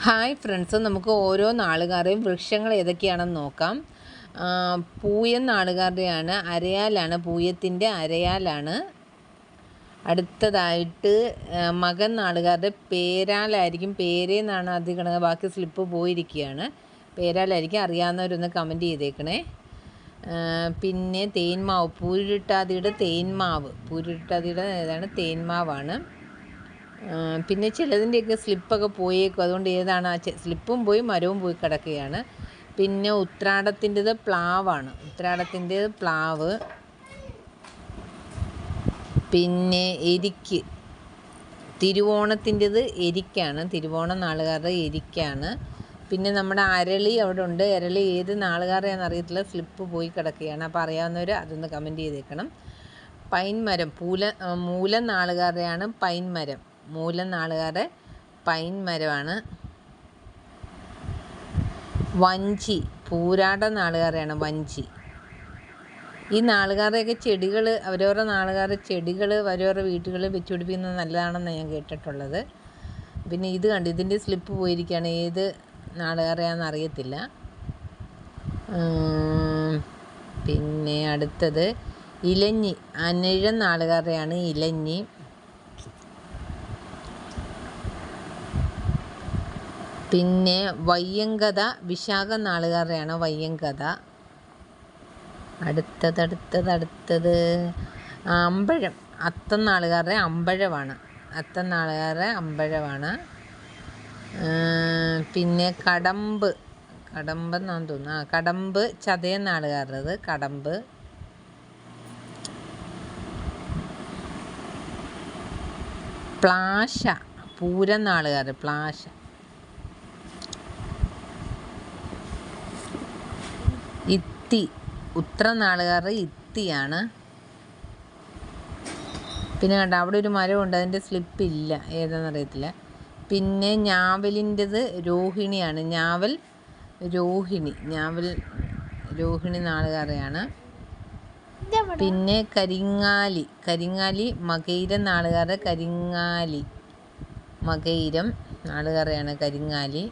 Hi friends, നമുക്ക് ഓരോ നാളുകാരെയും വൃക്ഷങ്ങൾ ഏതൊക്കെയാണെന്ന് നോക്കാം. പൂയം നാളുകാരുടെയാണ്, അരയാലാണ്, പൂയത്തിൻ്റെ അരയാലാണ്. അടുത്തതായിട്ട് മകൻ നാളുകാരുടെ പേരാലായിരിക്കും, പേരേന്നാണ് അധികം, ബാക്കി സ്ലിപ്പ് പോയിരിക്കുകയാണ്. പേരാലായിരിക്കും. അറിയാവുന്നവരൊന്ന് കമൻറ്റ് ചെയ്തേക്കണേ. പിന്നെ തേന്മാവ്, പൂരുരുട്ടാതിയുടെ തേന്മാവ്, പൂരുരുട്ടാതിയുടെ ഏതാണ്, തേന്മാവാണ്. പിന്നെ ചിലതിൻ്റെയൊക്കെ സ്ലിപ്പൊക്കെ പോയേക്കും, അതുകൊണ്ട് ഏതാണ് സ്ലിപ്പും പോയി മരവും പോയി കിടക്കുകയാണ്. പിന്നെ ഉത്രാടത്തിൻ്റെത് പ്ലാവാണ്, ഉത്രാടത്തിൻ്റെത് പ്ലാവ്. പിന്നെ എരിക്ക്, തിരുവോണത്തിൻ്റെത് എരിക്കാണ്, തിരുവോണം നാളുകാരുടെ എരിക്കാണ്. പിന്നെ നമ്മുടെ അരളി അവിടെ ഉണ്ട്. അരളി ഏത് നാളുകാരെയാണെന്ന് അറിയത്തില്ല, സ്ലിപ്പ് പോയി കിടക്കുകയാണ്. അപ്പോൾ അറിയാവുന്നവർ അതൊന്ന് കമൻറ്റ് ചെയ്തേക്കണം. പൈൻമരം, മൂലം നാളുകാരുടെയാണ് പൈൻമരം, മൂലം നാളുകാരുടെ പൈൻ മരമാണ്. വഞ്ചി, പൂരാട നാളുകാരെയാണ് വഞ്ചി. ഈ നാളുകാരുടെയൊക്കെ ചെടികൾ, അവരവരുടെ നാളുകാരുടെ ചെടികൾ അവരവരുടെ വീട്ടുകളിൽ വെച്ച് പിടിപ്പിക്കുന്നത് നല്ലതാണെന്ന് ഞാൻ കേട്ടിട്ടുള്ളത്. പിന്നെ ഇത് കണ്ട്, ഇതിൻ്റെ സ്ലിപ്പ് പോയിരിക്കുകയാണ്, ഏത് നാളുകാരെയാണെന്ന് അറിയത്തില്ല. പിന്നെ അടുത്തത് ഇലഞ്ഞി, അനിഴം നാളുകാരുടെയാണ് ഇലഞ്ഞി. പിന്നെ വയ്യങ്കത, വിശാഖ നാളുകാരുടെയാണ് വയ്യങ്കത. അടുത്തത് അമ്പഴം, അത്തം നാളുകാരുടെ അമ്പഴമാണ്, അത്തം നാളുകാരുടെ അമ്പഴമാണ്. പിന്നെ കടമ്പ് എന്നാന്ന് തോന്നുന്നു, കടമ്പ് ചതയം നാളുകാരുടേത് കടമ്പ്. പ്ലാശ, പൂരം നാളുകാർ പ്ലാശ. ഇത്തി, ഉത്ര നാളുകാരുടെ ഇത്തിയാണ്. പിന്നെ കണ്ട അവിടെ ഒരു മരമുണ്ട്, അതിൻ്റെ സ്ലിപ്പില്ല, ഏതാണെന്നറിയത്തില്ല. പിന്നെ ഞാവലിൻ്റെത് രോഹിണിയാണ്, ഞാവൽ രോഹിണി നാളുകാരെയാണ്. പിന്നെ കരിങ്ങാലി മകയിരം നാളുകാരുടെ മകയിരം നാളുകാരെയാണ് കരിങ്ങാലി.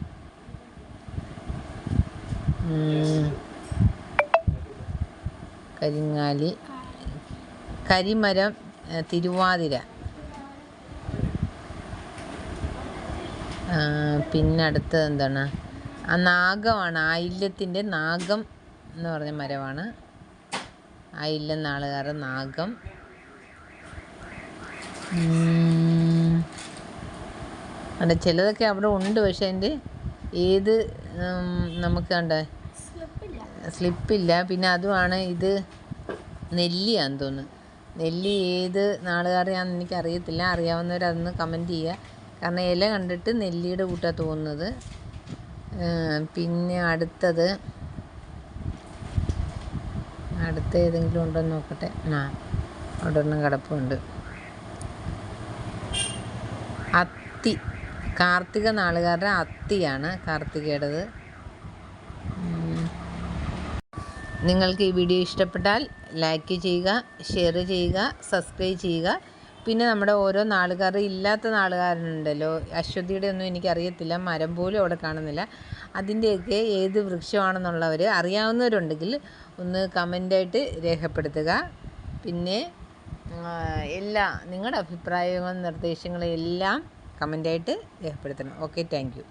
കരിമരം തിരുവാതിര. പിന്നെ അടുത്തത് എന്താണ്, നാഗമാണ്, ആയില്യത്തിൻ്റെ നാഗം എന്ന് പറഞ്ഞ മരമാണ്, ആയില്യം നാളുകാരുടെ നാഗം. അവിടെ ചിലതൊക്കെ അവിടെ ഉണ്ട്, പക്ഷെ അതിൻ്റെ ഏത് നമുക്ക് കണ്ട സ്ലിപ്പില്ല. പിന്നെ അതുമാണ് ഇത് നെല്ലിയാന്ന് തോന്നുന്നു, നെല്ലി ഏത് നാളുകാരെയാണെന്ന് എനിക്കറിയത്തില്ല. അറിയാവുന്നവരതൊന്ന് കമൻറ്റ് ചെയ്യുക, കാരണം ഇല കണ്ടിട്ട് നെല്ലിയുടെ കൂട്ടാണ് തോന്നുന്നത്. പിന്നെ അടുത്ത ഏതെങ്കിലും ഉണ്ടോ എന്ന് നോക്കട്ടെ. അവിടെ ഒന്നും കിടപ്പുണ്ട്. അത്തി, കാർത്തിക നാളുകാരുടെ അത്തിയാണ്, കാർത്തികയുടേത്. നിങ്ങൾക്ക് ഈ വീഡിയോ ഇഷ്ടപ്പെട്ടാൽ ലൈക്ക് ചെയ്യുക, ഷെയർ ചെയ്യുക, സബ്സ്ക്രൈബ് ചെയ്യുക. പിന്നെ നമ്മുടെ ഓരോ നാളുകാരും, ഇല്ലാത്ത നാളുകാരുണ്ടല്ലോ, അശ്വതിയുടെ ഒന്നും എനിക്കറിയത്തില്ല, മരം പോലും അവിടെ കാണുന്നില്ല. അതിൻ്റെയൊക്കെ ഏത് വൃക്ഷമാണെന്നുള്ളവർ അറിയാവുന്നവരുണ്ടെങ്കിൽ ഒന്ന് കമൻ്റായിട്ട് രേഖപ്പെടുത്തുക. പിന്നെ നിങ്ങളുടെ അഭിപ്രായങ്ങളും നിർദ്ദേശങ്ങളും എല്ലാം കമൻ്റായിട്ട് രേഖപ്പെടുത്തണം. Okay, thank you.